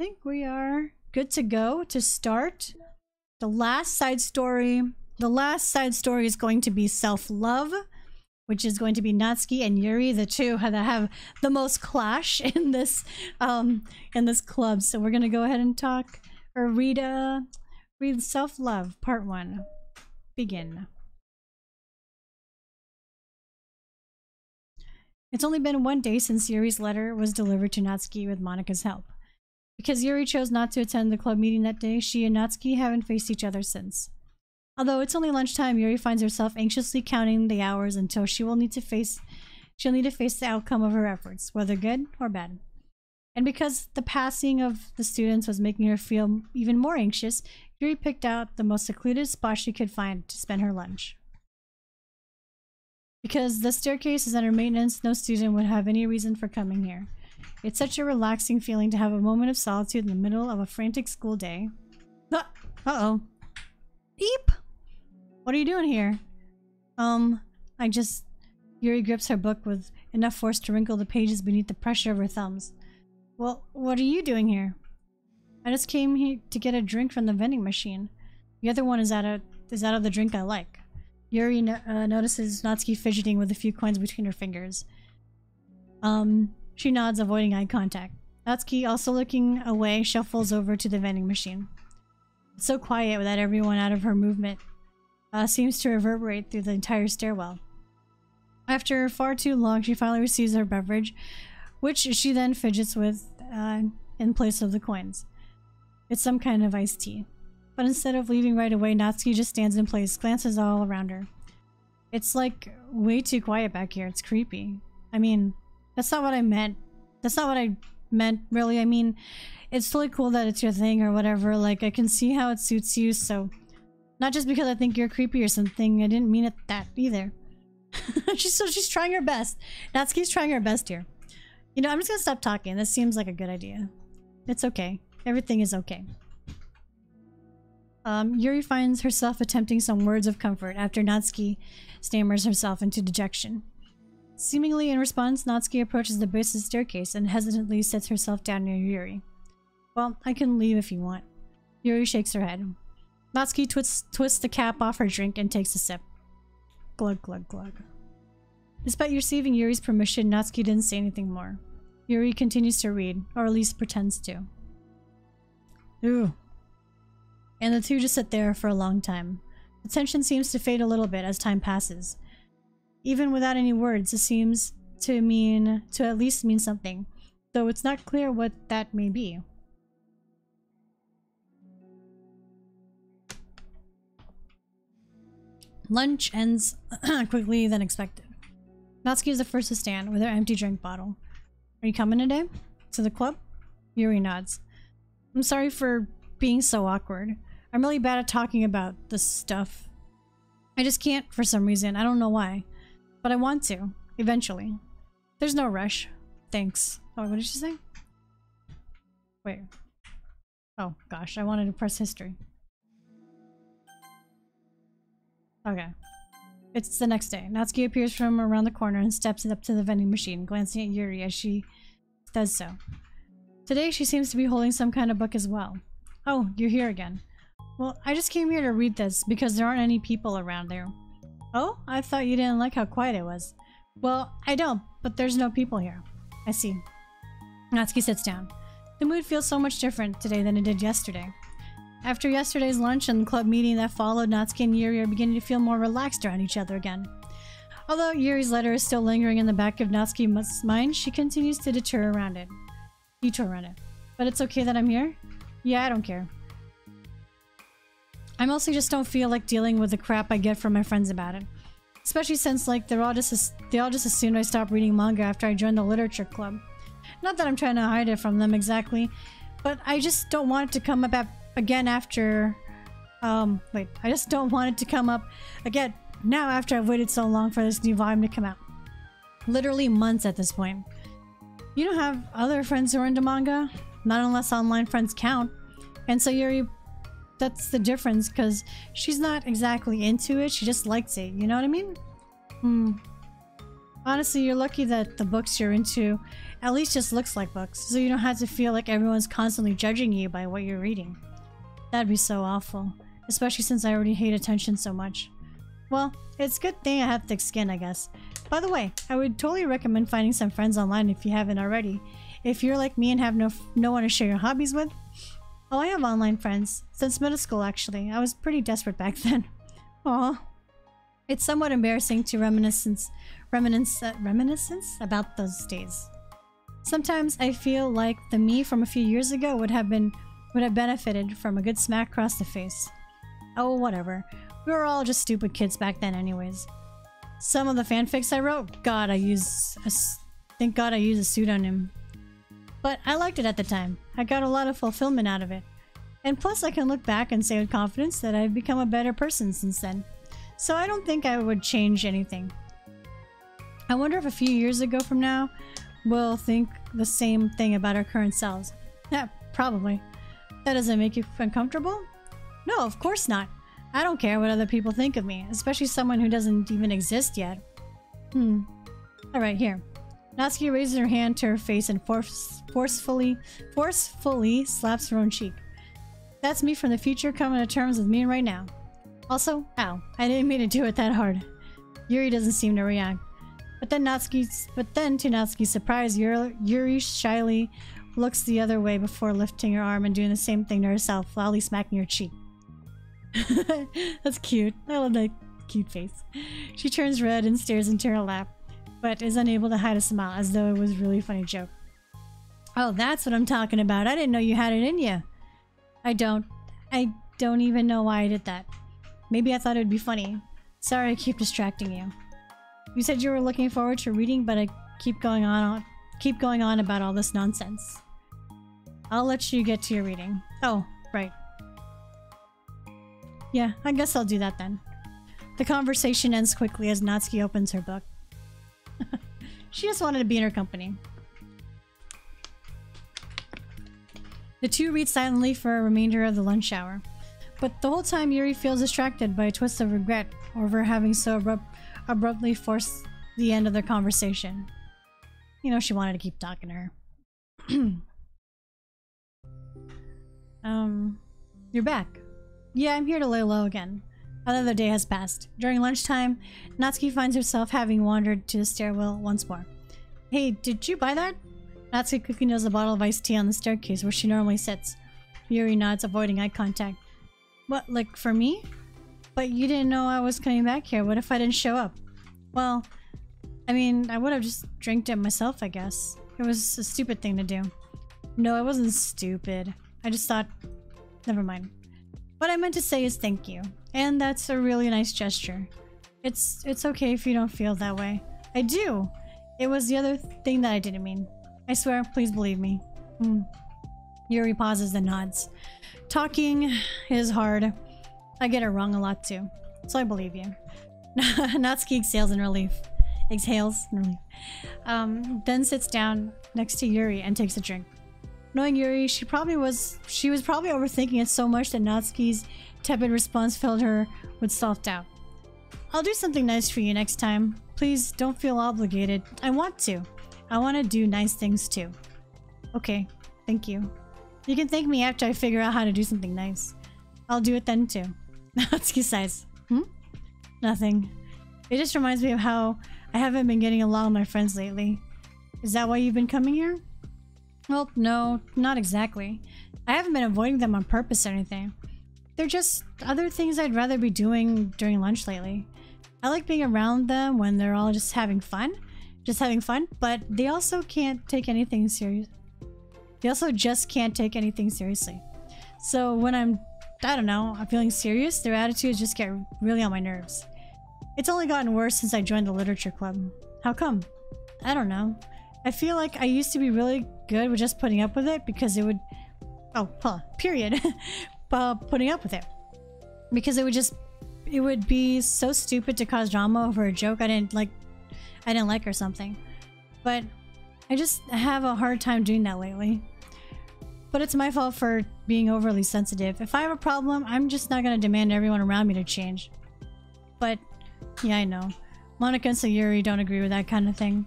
think we are good to go to start the last side story. The last side story is going to be self-love, which is going to be Natsuki and Yuri, the two that have the most clash in this club. So we're gonna go ahead and talk or read Self-Love Part 1. Begin. It's only been 1 day since Yuri's letter was delivered to Natsuki with Monika's help. Because Yuri chose not to attend the club meeting that day, she and Natsuki haven't faced each other since. Although it's only lunchtime, Yuri finds herself anxiously counting the hours until she'll need to face the outcome of her efforts, whether good or bad. And because the passing of the students was making her feel even more anxious, Yuri picked out the most secluded spot she could find to spend her lunch. Because the staircase is under maintenance, no student would have any reason for coming here. It's such a relaxing feeling to have a moment of solitude in the middle of a frantic school day. Uh-oh. Beep! What are you doing here? Yuri grips her book with enough force to wrinkle the pages beneath the pressure of her thumbs. Well, what are you doing here? I just came here to get a drink from the vending machine. The other one is out of the drink I like. Yuri notices Natsuki fidgeting with a few coins between her fingers. She nods, avoiding eye contact. Natsuki, also looking away, shuffles over to the vending machine. It's so quiet without everyone out of her movement. Seems to reverberate through the entire stairwell. After far too long, she finally receives her beverage, which she then fidgets with in place of the coins. It's some kind of iced tea. But instead of leaving right away, Natsuki just stands in place, glances all around her. It's like way too quiet back here. It's creepy. I mean, that's not what I meant. That's not what I meant, really. I mean, it's totally cool that it's your thing or whatever. Like, I can see how it suits you, so... Not just because I think you're creepy or something. I didn't mean it that either. she's trying her best. Natsuki's trying her best here. You know, I'm just gonna stop talking. This seems like a good idea. It's okay. Everything is okay. Yuri finds herself attempting some words of comfort after Natsuki stammers herself into dejection. Seemingly in response, Natsuki approaches the base of the staircase and hesitantly sits herself down near Yuri. Well, I can leave if you want. Yuri shakes her head. Natsuki twists the cap off her drink and takes a sip. Glug, glug, glug. Despite receiving Yuri's permission, Natsuki didn't say anything more. Yuri continues to read, or at least pretends to. Ooh. And the two just sit there for a long time. The tension seems to fade a little bit as time passes. Even without any words, it seems to at least mean something, though it's not clear what that may be. Lunch ends quickly than expected. Natsuki is the first to stand with her empty drink bottle. Are you coming today? To the club? Yuri nods. I'm sorry for being so awkward. I'm really bad at talking about this stuff. I just can't for some reason. I don't know why. But I want to. Eventually. There's no rush. Thanks. Oh, what did she say? Wait. Oh, gosh. I wanted to press history. Okay. It's the next day. Natsuki appears from around the corner and steps up to the vending machine, glancing at Yuri as she does so. Today, she seems to be holding some kind of book as well. Oh, you're here again. Well, I just came here to read this because there aren't any people around there. Oh? I thought you didn't like how quiet it was. Well, I don't, but there's no people here. I see. Natsuki sits down. The mood feels so much different today than it did yesterday. After yesterday's lunch and the club meeting that followed, Natsuki and Yuri are beginning to feel more relaxed around each other again. Although Yuri's letter is still lingering in the back of Natsuki's mind, she continues to detour around it. But it's okay that I'm here? Yeah, I don't care. I mostly just don't feel like dealing with the crap I get from my friends about it. Especially since, like, they all just assumed I stopped reading manga after I joined the literature club. Not that I'm trying to hide it from them exactly, but I just don't want it to come up again after... I just don't want it to come up again now after I've waited so long for this new volume to come out. Literally months at this point. You don't have other friends who are into manga? Not unless online friends count. And so Yuri... That's the difference, because she's not exactly into it, she just likes it, you know what I mean? Honestly, you're lucky that the books you're into at least just looks like books, so you don't have to feel like everyone's constantly judging you by what you're reading. That'd be so awful, especially since I already hate attention so much. Well, it's a good thing I have thick skin, I guess. By the way, I would totally recommend finding some friends online if you haven't already. If you're like me and have no one to share your hobbies with. Oh, I have online friends. Since middle school, actually. I was pretty desperate back then. Aw. It's somewhat embarrassing to reminiscence about those days. Sometimes I feel like the me from a few years ago would have benefited from a good smack across the face. Oh, whatever. We were all just stupid kids back then anyways. Some of the fanfics I wrote, thank God I used a pseudonym. But I liked it at the time. I got a lot of fulfillment out of it. And plus I can look back and say with confidence that I've become a better person since then. So I don't think I would change anything. I wonder if a few years ago from now, we'll think the same thing about our current selves. Yeah, probably. That doesn't make you uncomfortable? No, of course not. I don't care what other people think of me, especially someone who doesn't even exist yet. Alright, here. Natsuki raises her hand to her face and forcefully slaps her own cheek. That's me from the future coming to terms with me right now. Also, ow, I didn't mean to do it that hard. Yuri doesn't seem to react. But then to Natsuki's surprise, Yuri shyly looks the other way before lifting her arm and doing the same thing to herself, loudly smacking her cheek. That's cute. I love that cute face. She turns red and stares into her lap, but is unable to hide a smile as though it was a really funny joke. Oh, that's what I'm talking about. I didn't know you had it in you. I don't even know why I did that. Maybe I thought it would be funny. Sorry I keep distracting you. You said you were looking forward to reading, but I keep going on about all this nonsense. I'll let you get to your reading. Oh, right. Yeah, I guess I'll do that then. The conversation ends quickly as Natsuki opens her book. She just wanted to be in her company. The two read silently for a remainder of the lunch hour. But the whole time Yuri feels distracted by a twist of regret over having so abruptly forced the end of their conversation. You know, she wanted to keep talking to her. You're back. Yeah, I'm here to lay low again. Another day has passed. During lunchtime, Natsuki finds herself having wandered to the stairwell once more. Hey, did you buy that? Natsuki quickly knows a bottle of iced tea on the staircase where she normally sits. Yuri nods, avoiding eye contact. What, like for me? But you didn't know I was coming back here. What if I didn't show up? Well, I mean, I would have just drank it myself, I guess. It was a stupid thing to do. No, it wasn't stupid. I just thought... Never mind. What I meant to say is thank you. And that's a really nice gesture. It's okay if you don't feel that way. I do! It was the other thing that I didn't mean. I swear, please believe me. Yuri pauses and nods. Talking is hard. I get it wrong a lot too. So I believe you. Natsuki exhales in relief. Then sits down next to Yuri and takes a drink. Knowing Yuri, she was probably overthinking it so much that Natsuki's tepid response filled her with self-doubt. I'll do something nice for you next time. Please don't feel obligated. I want to. I want to do nice things too. Okay, thank you. You can thank me after I figure out how to do something nice. I'll do it then too. Natsuki sighs. Nothing. It just reminds me of how I haven't been getting along with my friends lately. Is that why you've been coming here? Well, no, not exactly. I haven't been avoiding them on purpose or anything. They're just other things I'd rather be doing during lunch lately. I like being around them when they're all just having fun. But they also can't take anything serious. They also just can't take anything seriously. So when I'm feeling serious, their attitudes just get really on my nerves. It's only gotten worse since I joined the literature club. How come? I don't know. I feel like I used to be really good with just putting up with it because it would... period. Putting up with it. Because it would be so stupid to cause drama over a joke I didn't like or something. But I just have a hard time doing that lately. But it's my fault for being overly sensitive. If I have a problem, I'm just not gonna demand everyone around me to change. But, yeah, I know. Monica and Sayuri don't agree with that kind of thing.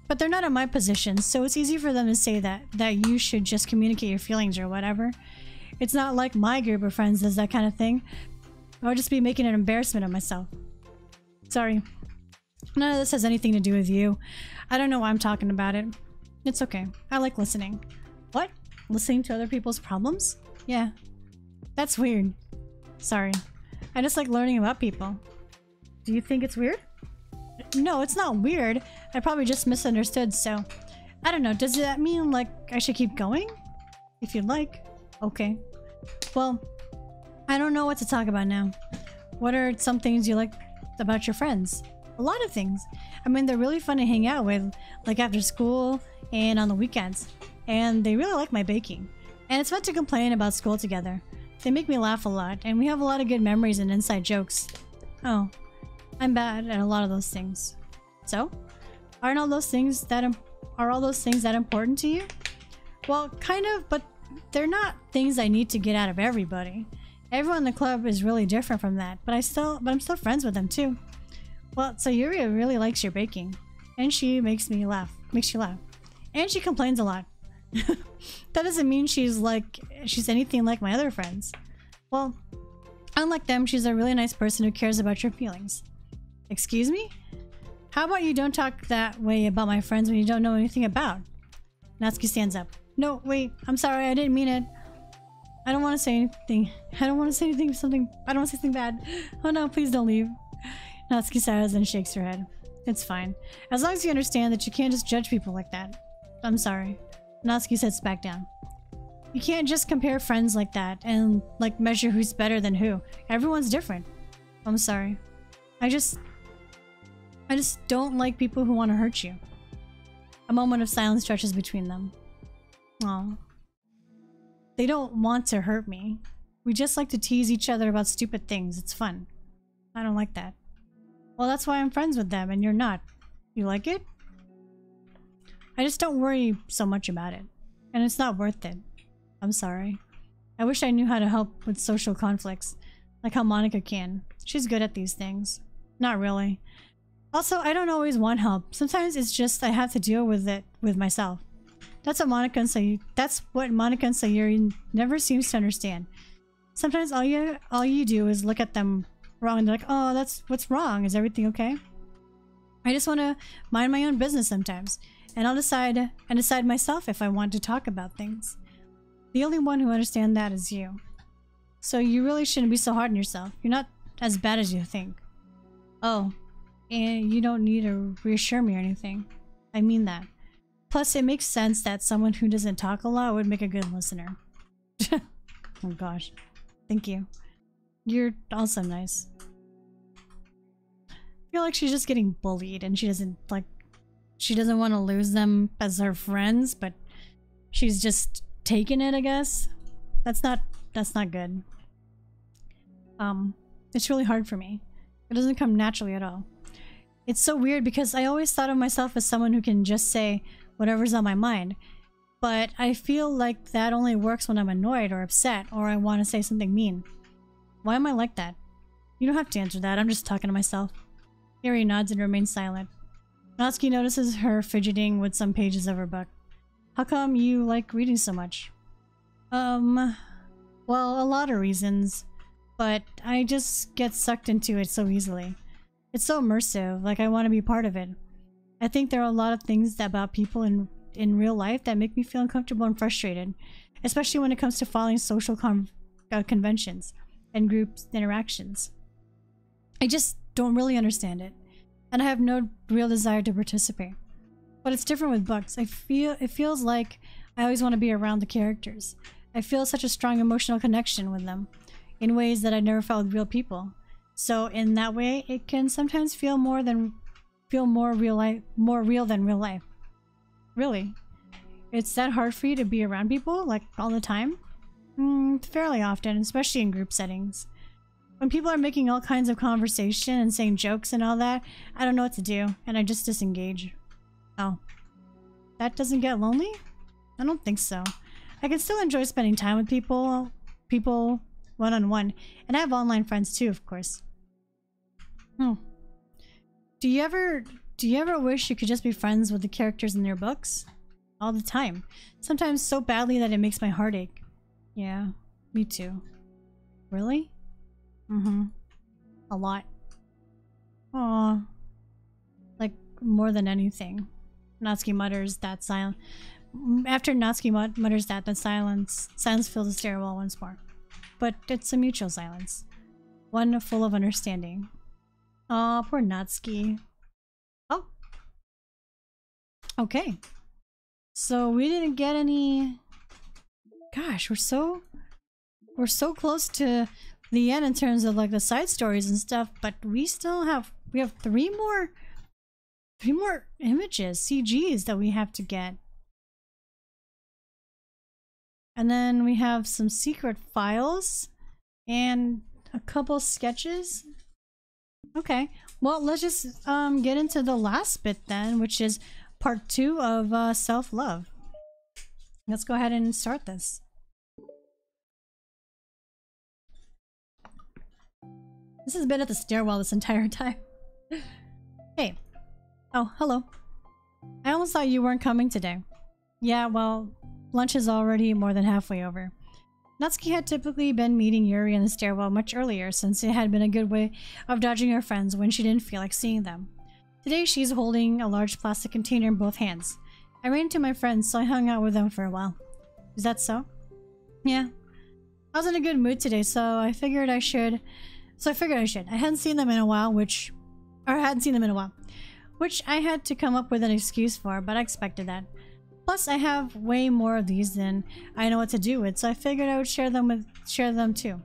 But they're not in my position, so it's easy for them to say that you should just communicate your feelings or whatever. It's not like my group of friends does that kind of thing. I would just be making an embarrassment of myself. Sorry. None of this has anything to do with you. I don't know why I'm talking about it. It's okay. I like listening. What? Listening to other people's problems? Yeah. That's weird. Sorry. I just like learning about people. Do you think it's weird? No, it's not weird. I probably just misunderstood, so... I don't know, does that mean, like, I should keep going? If you'd like. Okay. Well, I don't know what to talk about now. What are some things you like about your friends? A lot of things. I mean, they're really fun to hang out with, like after school and on the weekends. And they really like my baking. And it's fun to complain about school together. They make me laugh a lot, and we have a lot of good memories and inside jokes. Oh, I'm bad at a lot of those things. So, are all those things that important to you? Well, kind of, but they're not things I need to get out of everybody. Everyone in the club is really different from that, but I'm still friends with them too. Well, Sayuri really likes your baking, and she makes you laugh, and she complains a lot. That doesn't mean she's anything like my other friends. Well, unlike them, she's a really nice person who cares about your feelings. Excuse me? How about you don't talk that way about my friends when you don't know anything about? Natsuki stands up. No, wait, I'm sorry, I didn't mean it. I don't want to say anything. I don't want to say something bad. Oh no, please don't leave. Natsuki sighs and shakes her head. It's fine. As long as you understand that you can't just judge people like that. I'm sorry. Natsuki sits back down. You can't just compare friends like that and, like, measure who's better than who. Everyone's different. I'm sorry. I just don't like people who want to hurt you. A moment of silence stretches between them. Aw. They don't want to hurt me. We just like to tease each other about stupid things. It's fun. I don't like that. Well, that's why I'm friends with them and you're not. You like it? I just don't worry so much about it. And it's not worth it. I'm sorry. I wish I knew how to help with social conflicts. Like how Monica can. She's good at these things. Not really. Also, I don't always want help. Sometimes it's just I have to deal with it with myself. That's what Monica and Sayuri never seems to understand. Sometimes all you do is look at them wrong and they're like, oh, that's what's wrong. Is everything okay? I just want to mind my own business sometimes. And I'll decide myself if I want to talk about things. The only one who understands that is you. So you really shouldn't be so hard on yourself. You're not as bad as you think. Oh, and you don't need to reassure me or anything. I mean that. Plus, it makes sense that someone who doesn't talk a lot would make a good listener. Oh gosh. Thank you. You're also nice. I feel like she's just getting bullied and she doesn't want to lose them as her friends, but she's just taking it, I guess. That's not good. It's really hard for me. It doesn't come naturally at all. It's so weird because I always thought of myself as someone who can just say whatever's on my mind. But I feel like that only works when I'm annoyed or upset or I want to say something mean. Why am I like that? You don't have to answer that. I'm just talking to myself. Yuri nods and remains silent. Natsuki notices her fidgeting with some pages of her book. How come you like reading so much? Well, a lot of reasons. But I just get sucked into it so easily. It's so immersive, like I want to be part of it. I think there are a lot of things about people in real life that make me feel uncomfortable and frustrated, especially when it comes to following social conventions and group interactions. I just don't really understand it, and I have no real desire to participate. But it's different with books. It feels like I always want to be around the characters. I feel such a strong emotional connection with them, in ways that I never felt with real people. So in that way, it can sometimes feel more real than real life. Really? It's that hard for you to be around people, like, all the time? Fairly often, especially in group settings. When people are making all kinds of conversation and saying jokes and all that, I don't know what to do, and I just disengage. Oh. That doesn't get lonely? I don't think so. I can still enjoy spending time with people one-on-one, and I have online friends too, of course. Do you ever wish you could just be friends with the characters in their books? All the time. Sometimes so badly that it makes my heart ache. Yeah, me too. Really? Mm-hmm. A lot. Aw. Like, more than anything. Natsuki mutters that silence. After Natsuki mutters that silence fills the stairwell once more. But it's a mutual silence. One full of understanding. Aw, poor Natsuki. Oh. Okay. So we didn't get any... Gosh, we're so close to the end in terms of like the side stories and stuff, but we still have three more images, CGs that we have to get. And then we have some secret files and a couple sketches. Okay, well, let's just get into the last bit then, which is part 2 of self-love. Let's go ahead and start this. This has been at the stairwell this entire time. Hey. Oh, hello. I almost thought you weren't coming today. Yeah, well, lunch is already more than halfway over. Natsuki had typically been meeting Yuri in the stairwell much earlier, since it had been a good way of dodging her friends when she didn't feel like seeing them. Today she's holding a large plastic container in both hands. I ran into my friends, so I hung out with them for a while. Is that so? Yeah. I was in a good mood today, so I figured I should. I hadn't seen them in a while, which I had to come up with an excuse for, but I expected that. Plus, I have way more of these than I know what to do with, so I figured I would share them too.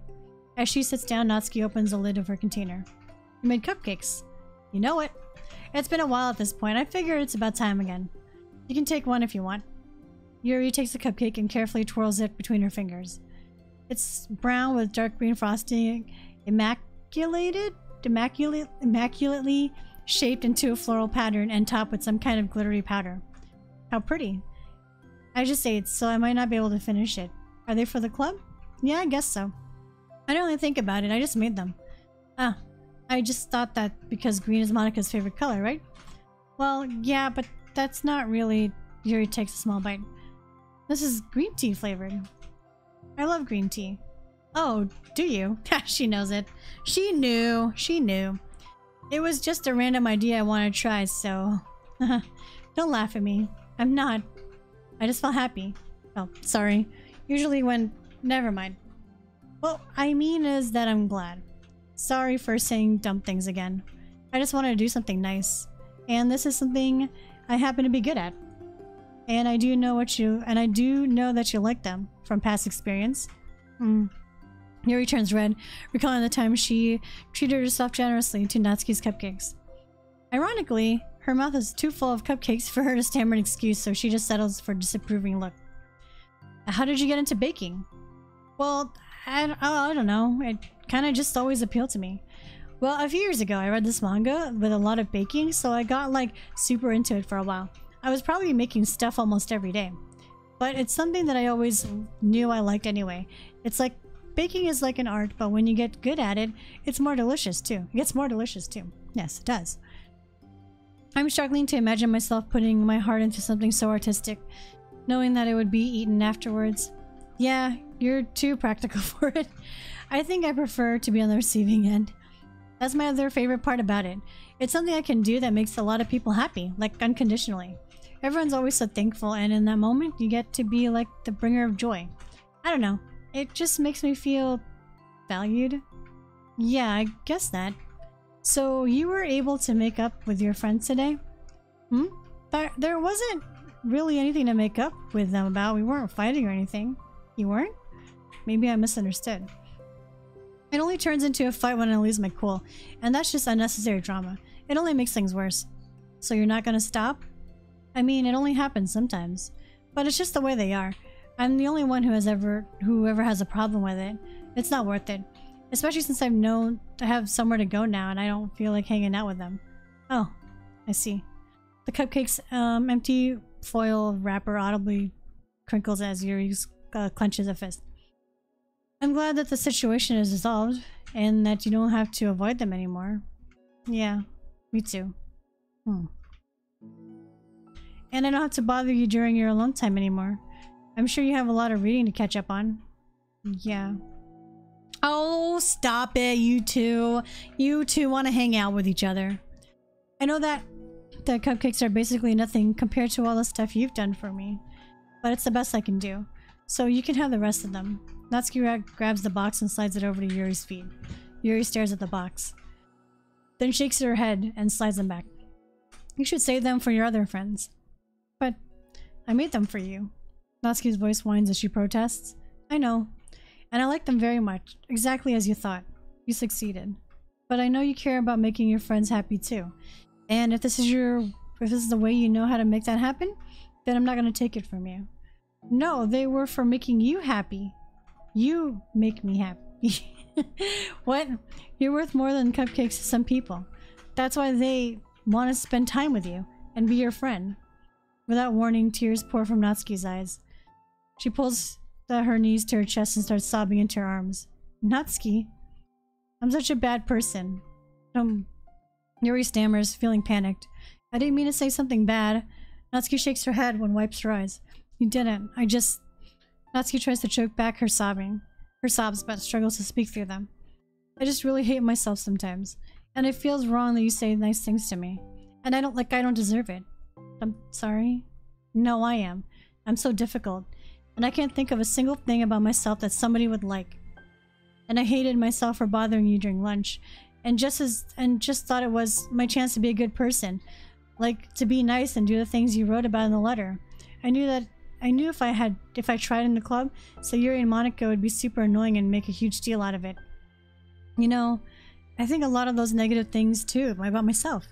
As she sits down, Natsuki opens the lid of her container. You made cupcakes. You know it. It's been a while at this point. I figure it's about time again. You can take one if you want. Yuri takes the cupcake and carefully twirls it between her fingers. It's brown with dark green frosting, immaculately shaped into a floral pattern and topped with some kind of glittery powder. How pretty. I just ate, so I might not be able to finish it. Are they for the club? Yeah, I guess so. I don't really think about it, I just made them. Ah, I just thought that because green is Monika's favorite color, right? Well, yeah, but that's not really... Yuri takes a small bite. This is green tea flavored. I love green tea. Oh, do you? She knows it. She knew. It was just a random idea I wanted to try, so... Don't laugh at me. I'm not. I just felt happy. Oh, sorry. Usually when... Never mind. Well, I mean is that I'm glad. Sorry for saying dumb things again. I just wanted to do something nice. And this is something I happen to be good at. And I do know that you like them from past experience. Yuri turns red, recalling the time she treated herself generously to Natsuki's cupcakes. Ironically, her mouth is too full of cupcakes for her to stammer an excuse, so she just settles for a disapproving look. How did you get into baking? Well, I don't know. It kind of just always appealed to me. Well, a few years ago, I read this manga with a lot of baking, so I got like super into it for a while. I was probably making stuff almost every day. But it's something that I always knew I liked anyway. It's like baking is like an art, but when you get good at it, it's more delicious too. It gets more delicious too. Yes, it does. I'm struggling to imagine myself putting my heart into something so artistic, knowing that it would be eaten afterwards. Yeah, you're too practical for it. I think I prefer to be on the receiving end. That's my other favorite part about it. It's something I can do that makes a lot of people happy, like unconditionally. Everyone's always so thankful, and in that moment, you get to be like the bringer of joy. I don't know. It just makes me feel valued. Yeah, I guess that. So you were able to make up with your friends today? But there wasn't really anything to make up with them about. We weren't fighting or anything. You weren't? Maybe I misunderstood. It only turns into a fight when I lose my cool, and that's just unnecessary drama. It only makes things worse. So you're not gonna stop? I mean, it only happens sometimes. But it's just the way they are. I'm the only one who ever has a problem with it. It's not worth it. Especially since I have somewhere to go now and I don't feel like hanging out with them. Oh, I see. The cupcake's empty foil wrapper audibly crinkles as Yuri clenches a fist. I'm glad that the situation is resolved and that you don't have to avoid them anymore. Yeah, me too. Hmm. And I don't have to bother you during your alone time anymore. I'm sure you have a lot of reading to catch up on. Yeah. Oh, stop it, you two. You two want to hang out with each other. I know that the cupcakes are basically nothing compared to all the stuff you've done for me. But it's the best I can do. So you can have the rest of them. Natsuki grabs the box and slides it over to Yuri's feet. Yuri stares at the box. Then shakes her head and slides them back. You should save them for your other friends. But I made them for you. Natsuki's voice whines as she protests. I know. And I like them very much. Exactly as you thought. You succeeded. But I know you care about making your friends happy too. And if this is the way you know how to make that happen, then I'm not going to take it from you. No, they were for making you happy. You make me happy. What? You're worth more than cupcakes to some people. That's why they want to spend time with you and be your friend. Without warning, tears pour from Natsuki's eyes. She pulls her knees to her chest and starts sobbing into her arms. Natsuki, I'm such a bad person. Yuri stammers, feeling panicked. I didn't mean to say something bad. Natsuki shakes her head and wipes her eyes. You didn't. Natsuki tries to choke back her sobs, but struggles to speak through them. I just really hate myself sometimes. And it feels wrong that you say nice things to me. And I don't deserve it. I'm sorry? No, I am. I'm so difficult. And I can't think of a single thing about myself that somebody would like. And I hated myself for bothering you during lunch. And just thought it was my chance to be a good person. Like, to be nice and do the things you wrote about in the letter. I knew if I tried in the club, Sayuri and Monica would be super annoying and make a huge deal out of it. You know, I think a lot of those negative things too about myself.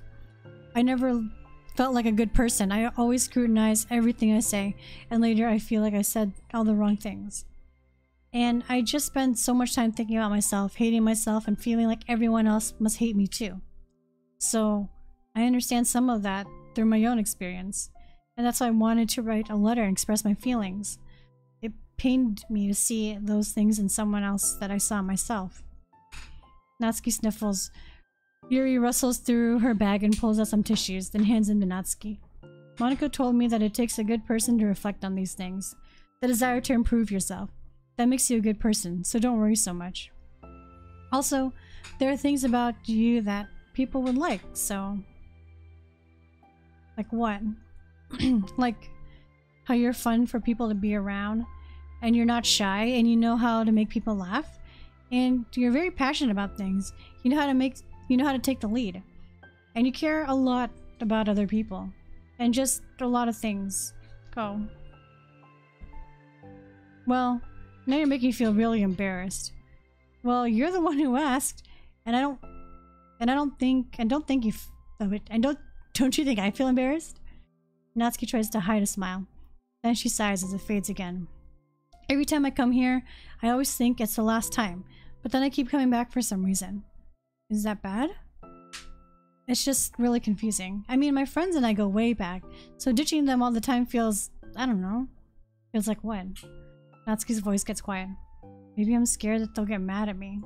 I never felt like a good person. I always scrutinize everything I say, and later I feel like I said all the wrong things. And I just spend so much time thinking about myself, hating myself, and feeling like everyone else must hate me too. So, I understand some of that through my own experience. And that's why I wanted to write a letter and express my feelings. It pained me to see those things in someone else that I saw myself. Natsuki sniffles. Yuri rustles through her bag and pulls out some tissues, then hands them to Natsuki. Monica told me that it takes a good person to reflect on these things. The desire to improve yourself. That makes you a good person, so don't worry so much. Also, there are things about you that people would like, so... Like what? Like how you're fun for people to be around, and you're not shy, and you know how to make people laugh, and you're very passionate about things. You know how to take the lead, and you care a lot about other people, and just a lot of things. Oh. Well, now you're making me feel really embarrassed. Well, you're the one who asked, and don't you think I feel embarrassed? Natsuki tries to hide a smile. Then she sighs as it fades again. Every time I come here, I always think it's the last time, but then I keep coming back for some reason. Is that bad? It's just really confusing. I mean, my friends and I go way back, so ditching them all the time feels, I don't know. Feels like what? Natsuki's voice gets quiet. Maybe I'm scared that they'll get mad at me.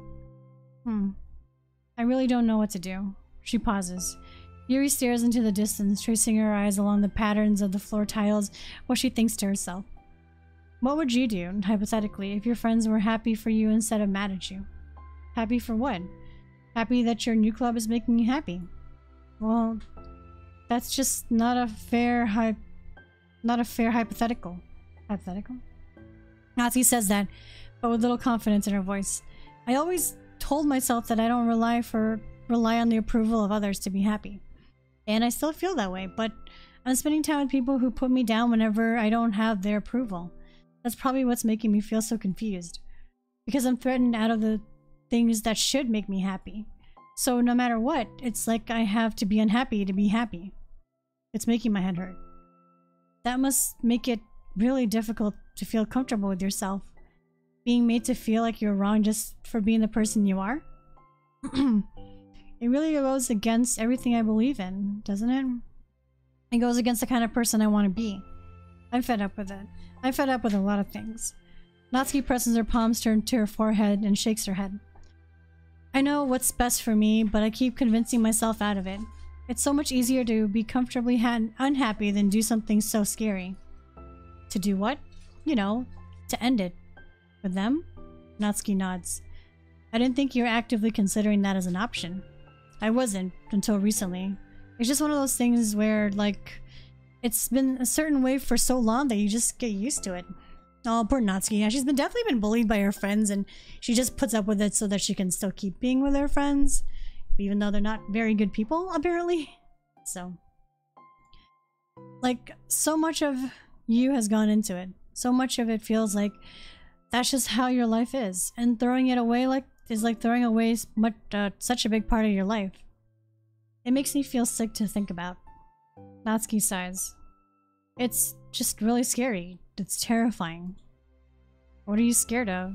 I really don't know what to do. She pauses. Yuri stares into the distance, tracing her eyes along the patterns of the floor tiles while she thinks to herself. What would you do, hypothetically, if your friends were happy for you instead of mad at you? Happy for what? Happy that your new club is making you happy. Well, that's just not a fair hypothetical. Hypothetical? Natsuki says that, but with little confidence in her voice. I always told myself that I don't rely on the approval of others to be happy. And I still feel that way, but I'm spending time with people who put me down whenever I don't have their approval. That's probably what's making me feel so confused. Because I'm threatened out of the things that should make me happy. So no matter what, it's like I have to be unhappy to be happy. It's making my head hurt. That must make it really difficult to feel comfortable with yourself. Being made to feel like you're wrong just for being the person you are. It really goes against everything I believe in, doesn't it? It goes against the kind of person I want to be. I'm fed up with it. I'm fed up with a lot of things. Natsuki presses her palms to her forehead and shakes her head. I know what's best for me, but I keep convincing myself out of it. It's so much easier to be comfortably unhappy than do something so scary. To do what? You know, to end it. With them? Natsuki nods. I didn't think you were actively considering that as an option. I wasn't, until recently. It's just one of those things where, like, it's been a certain way for so long that you just get used to it. Oh, poor Natsuki. Yeah, she's definitely been bullied by her friends, and she just puts up with it so that she can still keep being with her friends, even though they're not very good people, apparently. So, like, so much of you has gone into it. So much of it feels like that's just how your life is, and throwing it away is like throwing away such a big part of your life. It makes me feel sick to think about. Natsuki sighs. It's just really scary. It's terrifying. What are you scared of?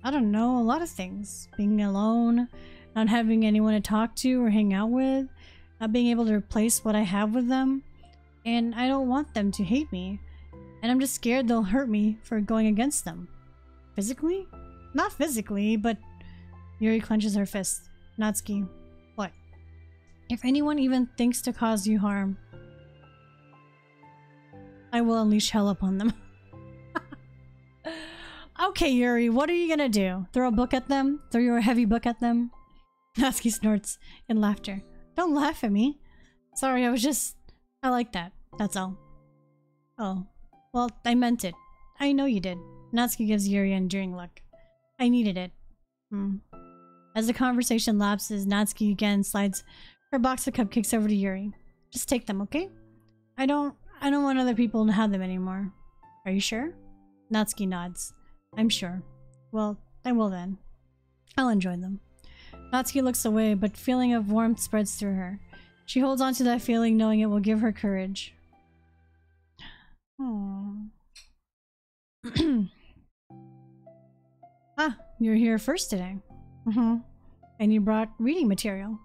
I don't know, a lot of things. Being alone, not having anyone to talk to or hang out with, not being able to replace what I have with them, and I don't want them to hate me, and I'm just scared they'll hurt me for going against them. Physically? Not physically, but... Yuri clenches her fist. Natsuki, what? If anyone even thinks to cause you harm, I will unleash hell upon them. Okay, Yuri, what are you gonna do? Throw a book at them? Throw your heavy book at them? Natsuki snorts in laughter. Don't laugh at me. Sorry, I like that. That's all. Oh. Well, I meant it. I know you did. Natsuki gives Yuri an endearing look. I needed it. As the conversation lapses, Natsuki again slides her box of cupcakes over to Yuri. Just take them, okay? I don't want other people to have them anymore. Are you sure? Natsuki nods. I'm sure. Well, I will then. I'll enjoy them. Natsuki looks away, but feeling of warmth spreads through her. She holds on to that feeling, knowing it will give her courage. Aww. Ah, you're here first today. And you brought reading material.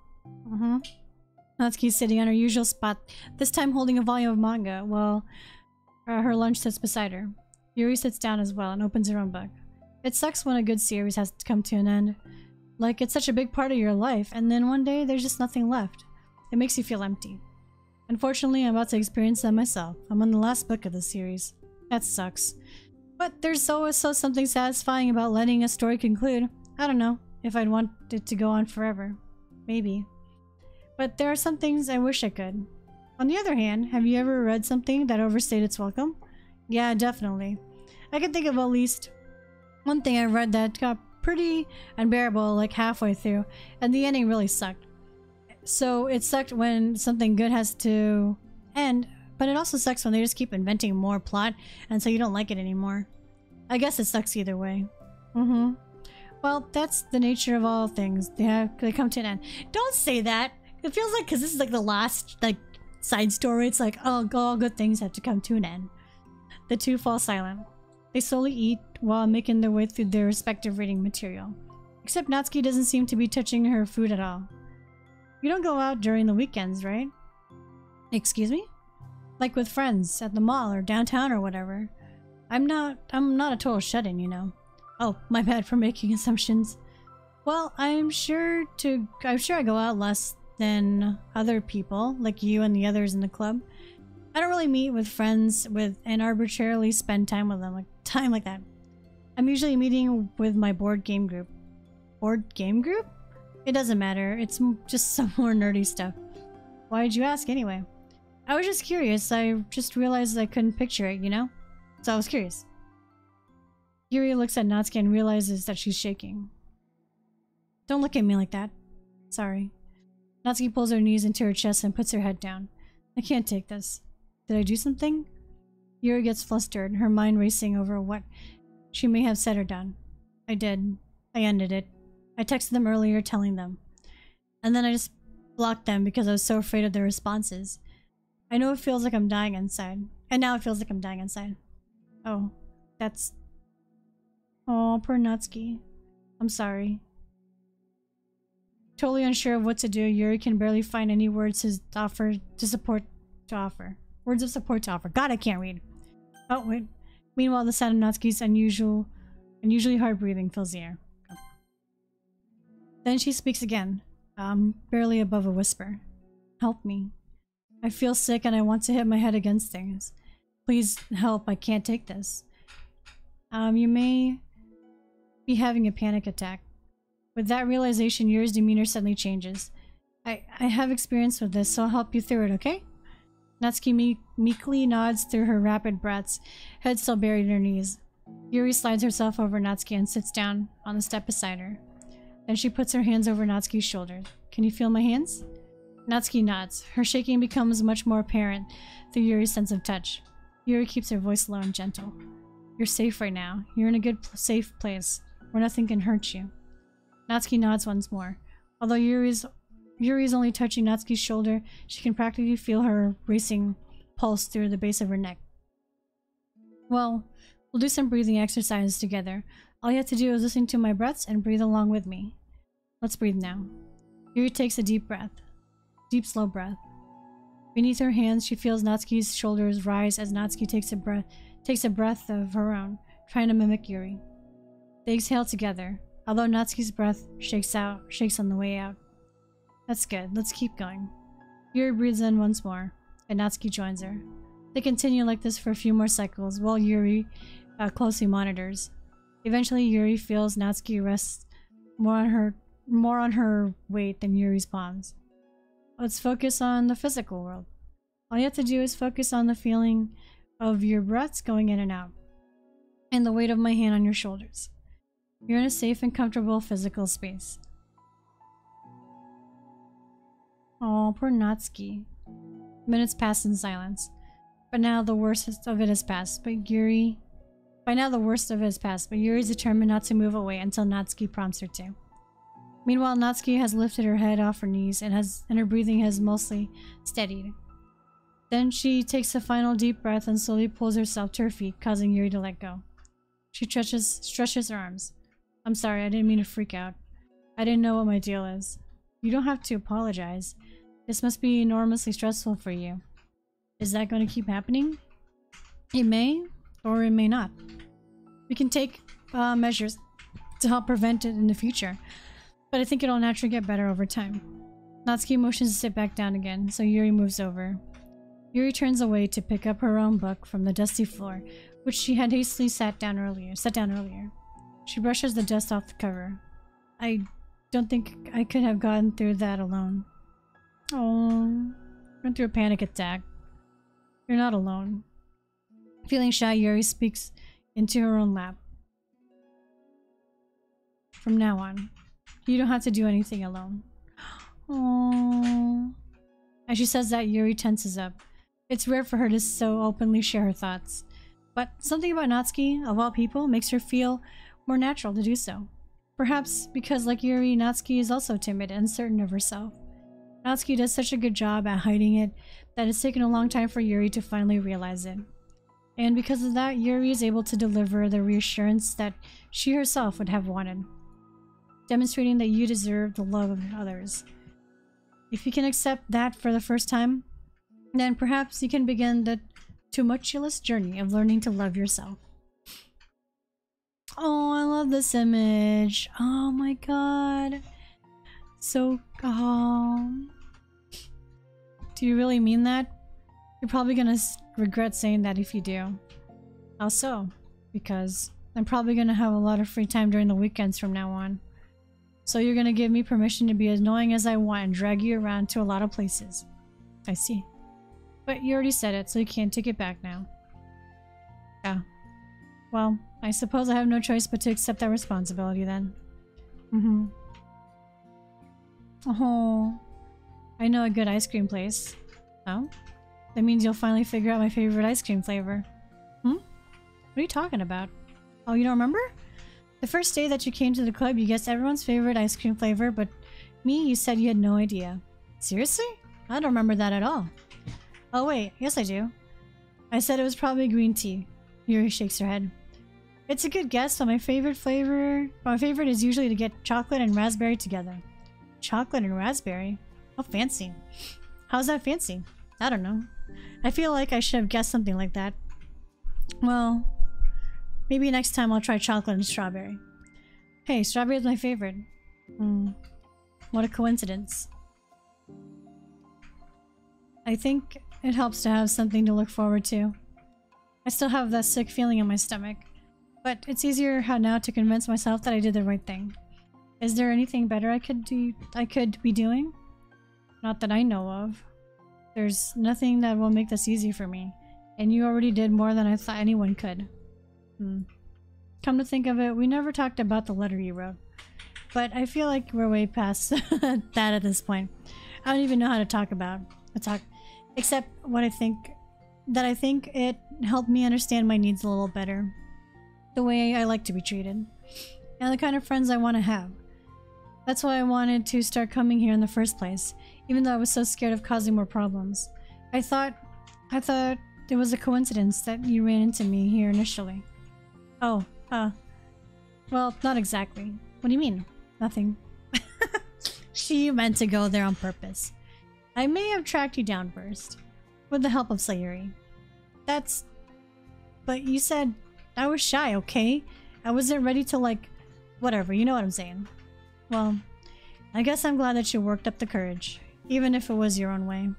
Natsuki's sitting on her usual spot, this time holding a volume of manga, while her lunch sits beside her. Yuri sits down as well and opens her own book. It sucks when a good series has to come to an end. Like, it's such a big part of your life, and then one day there's just nothing left. It makes you feel empty. Unfortunately, I'm about to experience that myself. I'm on the last book of the series. That sucks. But there's always something satisfying about letting a story conclude. I don't know if I'd want it to go on forever. Maybe. But there are some things I wish I could. On the other hand, have you ever read something that overstayed its welcome? Yeah, definitely. I can think of at least one thing I read that got pretty unbearable like halfway through, and the ending really sucked. So it sucked when something good has to end, but it also sucks when they just keep inventing more plot, and so you don't like it anymore. I guess it sucks either way. Well, that's the nature of all things. They come to an end. Don't say that! It feels like, because this is like the last, like, side story, it's like, oh, all good things have to come to an end. The two fall silent. They slowly eat while making their way through their respective reading material. Except Natsuki doesn't seem to be touching her food at all. You don't go out during the weekends, right? Excuse me? Like with friends at the mall or downtown or whatever. I'm not a total shut-in, you know. Oh, my bad for making assumptions. Well, I'm sure I go out less than other people, like you and the others in the club. I don't really meet with friends and arbitrarily spend time with them, like that. I'm usually meeting with my board game group. Board game group? It doesn't matter. It's just some more nerdy stuff. Why did you ask anyway? I was just curious. I just realized I couldn't picture it, you know? So I was curious. Yuri looks at Natsuki and realizes that she's shaking. Don't look at me like that. Sorry. Natsuki pulls her knees into her chest and puts her head down. I can't take this. Did I do something? Yuri gets flustered, her mind racing over what she may have said or done. I did. I ended it. I texted them earlier telling them. And then I just blocked them because I was so afraid of their responses. I know it feels like I'm dying inside. And now it feels like I'm dying inside. Oh, that's... Oh, poor Natsuki. I'm sorry. Totally unsure of what to do, Yuri can barely find any words to offer. Words of support to offer. God, I can't read. Oh, wait. Meanwhile, the sound of Natsuki's unusually hard breathing fills the air. Then she speaks again, barely above a whisper. Help me. I feel sick and I want to hit my head against things. Please help, I can't take this. You may be having a panic attack. With that realization, Yuri's demeanor suddenly changes. I have experience with this, so I'll help you through it, okay? Natsuki meekly nods through her rapid breaths, head still buried in her knees. Yuri slides herself over Natsuki and sits down on the step beside her. Then she puts her hands over Natsuki's shoulders. Can you feel my hands? Natsuki nods. Her shaking becomes much more apparent through Yuri's sense of touch. Yuri keeps her voice low and gentle. You're safe right now. You're in a good, safe place, where nothing can hurt you. Natsuki nods once more. Although Yuri's only touching Natsuki's shoulder, she can practically feel her racing pulse through the base of her neck. Well, we'll do some breathing exercises together. All you have to do is listen to my breaths and breathe along with me. Let's breathe now. Yuri takes a deep breath. Deep, slow breath. Beneath her hands, she feels Natsuki's shoulders rise as Natsuki takes a breath of her own, trying to mimic Yuri. They exhale together, although Natsuki's breath shakes on the way out. That's good. Let's keep going. Yuri breathes in once more, and Natsuki joins her. They continue like this for a few more cycles while Yuri closely monitors. Eventually, Yuri feels Natsuki rests more on her weight than Yuri's palms. Let's focus on the physical world. All you have to do is focus on the feeling of your breaths going in and out, and the weight of my hand on your shoulders. You're in a safe and comfortable physical space. Oh, poor Natsuki. Minutes pass in silence. But now the worst of it has passed. Yuri's determined not to move away until Natsuki prompts her to. Meanwhile, Natsuki has lifted her head off her knees and her breathing has mostly steadied. Then she takes a final deep breath and slowly pulls herself to her feet, causing Yuri to let go. She stretches her arms. I'm sorry, I didn't mean to freak out. I didn't know what my deal is. You don't have to apologize. This must be enormously stressful for you. Is that going to keep happening? It may, or it may not. We can take measures to help prevent it in the future, but I think it'll naturally get better over time. Natsuki motions to sit back down again, so Yuri moves over. Yuri turns away to pick up her own book from the dusty floor, which she had hastily set down earlier. She brushes the dust off the cover. I don't think I could have gotten through that alone. Oh, went through a panic attack. You're not alone. Feeling shy, Yuri speaks into her own lap. From now on, you don't have to do anything alone. Oh. As she says that, Yuri tenses up. It's rare for her to so openly share her thoughts. But something about Natsuki, of all people, makes her feel more natural to do so. Perhaps because, like Yuri, Natsuki is also timid and uncertain of herself. Natsuki does such a good job at hiding it that it's taken a long time for Yuri to finally realize it. And because of that, Yuri is able to deliver the reassurance that she herself would have wanted, demonstrating that you deserve the love of others. If you can accept that for the first time, then perhaps you can begin the tumultuous journey of learning to love yourself. Oh, I love this image. Oh my god. So calm. Do you really mean that? You're probably gonna regret saying that if you do. How so? Because I'm probably gonna have a lot of free time during the weekends from now on. So you're gonna give me permission to be as annoying as I want and drag you around to a lot of places. I see. But you already said it, so you can't take it back now. Yeah. Well, I suppose I have no choice but to accept that responsibility then. Oh, I know a good ice cream place. Oh? That means you'll finally figure out my favorite ice cream flavor. What are you talking about? Oh, you don't remember? The first day that you came to the club, you guessed everyone's favorite ice cream flavor, but me, you said you had no idea. Seriously? I don't remember that at all. Oh wait, yes I do. I said it was probably green tea. Yuri shakes her head. It's a good guess, but my favorite is usually to get chocolate and raspberry together. Chocolate and raspberry? How fancy. How's that fancy? I don't know. I feel like I should have guessed something like that. Well, maybe next time I'll try chocolate and strawberry. Hey, strawberry is my favorite. What a coincidence. I think it helps to have something to look forward to. I still have that sick feeling in my stomach, but it's easier now to convince myself that I did the right thing. Is there anything better I could be doing? Not that I know of. There's nothing that will make this easy for me, and you already did more than I thought anyone could. Come to think of it, we never talked about the letter you wrote. But I feel like we're way past that at this point. I don't even know how to talk except what I think it helped me understand my needs a little better. The way I like to be treated. And the kind of friends I want to have. That's why I wanted to start coming here in the first place, even though I was so scared of causing more problems. I thought it was a coincidence that you ran into me here initially. Oh, well, not exactly. What do you mean? Nothing. She meant to go there on purpose. I may have tracked you down first, with the help of Sayuri. But you said I was shy, okay? I wasn't ready to, like, whatever, you know what I'm saying. Well, I guess I'm glad that you worked up the courage, even if it was your own way.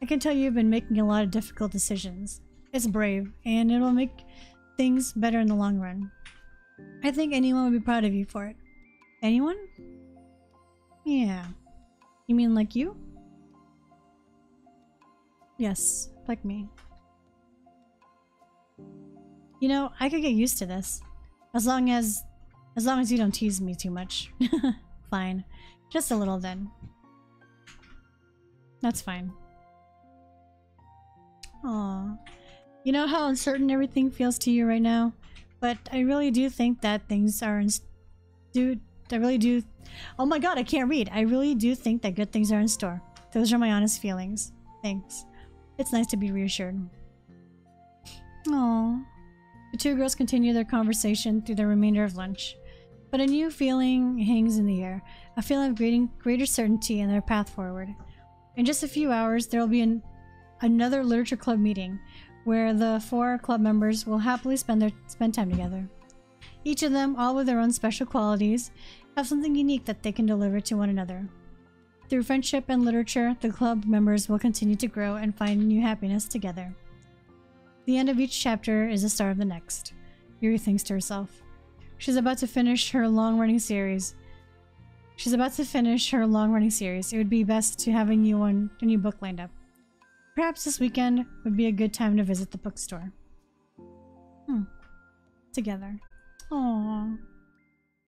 I can tell you've been making a lot of difficult decisions. It's brave, and it'll make things better in the long run. I think anyone would be proud of you for it. Anyone? Yeah. You mean like you? Yes, like me. You know, I could get used to this. As long as you don't tease me too much. Fine. Just a little then. That's fine. Aww. You know how uncertain everything feels to you right now? But I really do think that things are I really do. Oh my god, I can't read. I really do think that good things are in store. Those are my honest feelings. Thanks. It's nice to be reassured. Aww. The two girls continue their conversation through the remainder of lunch. But a new feeling hangs in the air. A feeling of greater certainty in their path forward. In just a few hours, there will be another literature club meeting, where the 4 club members will happily spend time together. Each of them, all with their own special qualities, have something unique that they can deliver to one another. Through friendship and literature, the club members will continue to grow and find new happiness together. The end of each chapter is the start of the next. Yuri thinks to herself. She's about to finish her long-running series. It would be best to have a new book lined up. Perhaps this weekend would be a good time to visit the bookstore. Together. Aww.